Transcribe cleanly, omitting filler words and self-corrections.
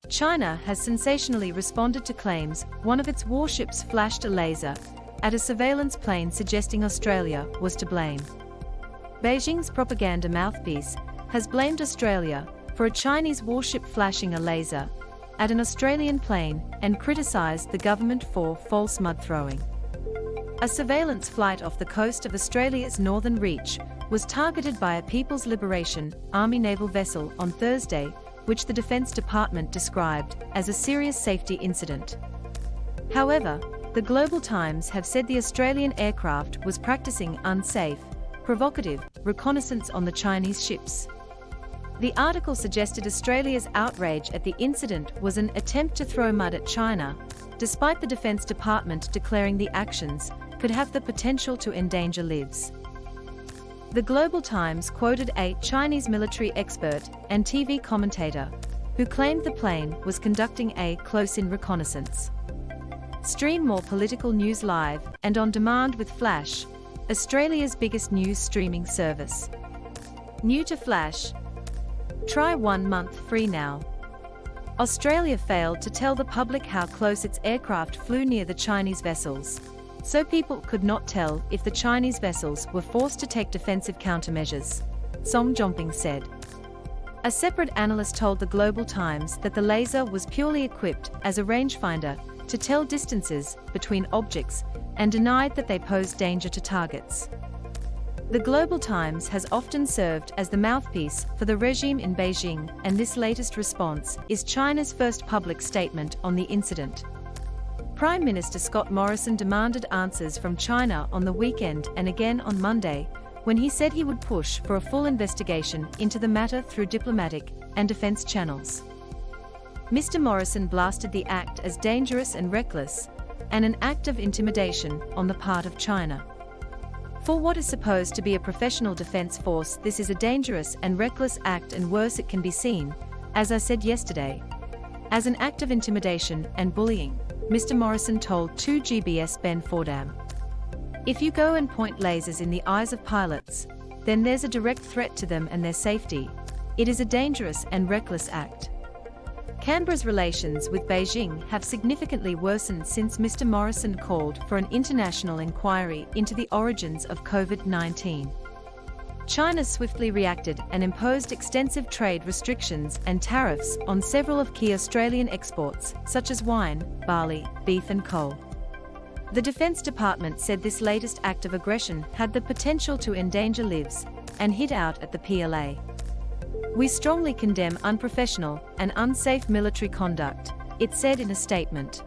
China has sensationally responded to claims one of its warships flashed a laser at a surveillance plane, suggesting Australia was to blame. Beijing's propaganda mouthpiece has blamed Australia for a Chinese warship flashing a laser at an Australian plane and criticised the government for false mud throwing. A surveillance flight off the coast of Australia's Northern Reach was targeted by a People's Liberation Army naval vessel on Thursday, which the Defence Department described as a serious safety incident. However, the Global Times have said the Australian aircraft was practicing unsafe, provocative reconnaissance on the Chinese ships. The article suggested Australia's outrage at the incident was an attempt to throw mud at China, despite the Defence Department declaring the actions could have the potential to endanger lives. The Global Times quoted a Chinese military expert and TV commentator who claimed the plane was conducting a close-in reconnaissance. Stream more political news live and on demand with Flash, Australia's biggest news streaming service. New to Flash. Try 1 month free now. Australia failed to tell the public how close its aircraft flew near the Chinese vessels, so people could not tell if the Chinese vessels were forced to take defensive countermeasures, Song Jimping said. A separate analyst told the Global Times that the laser was purely equipped as a rangefinder to tell distances between objects and denied that they posed danger to targets. The Global Times has often served as the mouthpiece for the regime in Beijing, and this latest response is China's first public statement on the incident. Prime Minister Scott Morrison demanded answers from China on the weekend and again on Monday, when he said he would push for a full investigation into the matter through diplomatic and defense channels. Mr. Morrison blasted the act as dangerous and reckless, and an act of intimidation on the part of China. For what is supposed to be a professional defense force, this is a dangerous and reckless act, and worse, it can be seen, as I said yesterday, as an act of intimidation and bullying, Mr. Morrison told 2GBS Ben Fordham. If you go and point lasers in the eyes of pilots, then there's a direct threat to them and their safety. It is a dangerous and reckless act. Canberra's relations with Beijing have significantly worsened since Mr. Morrison called for an international inquiry into the origins of COVID-19. China swiftly reacted and imposed extensive trade restrictions and tariffs on several of key Australian exports, such as wine, barley, beef and coal. The Defence Department said this latest act of aggression had the potential to endanger lives and hit out at the PLA. We strongly condemn unprofessional and unsafe military conduct, it said in a statement.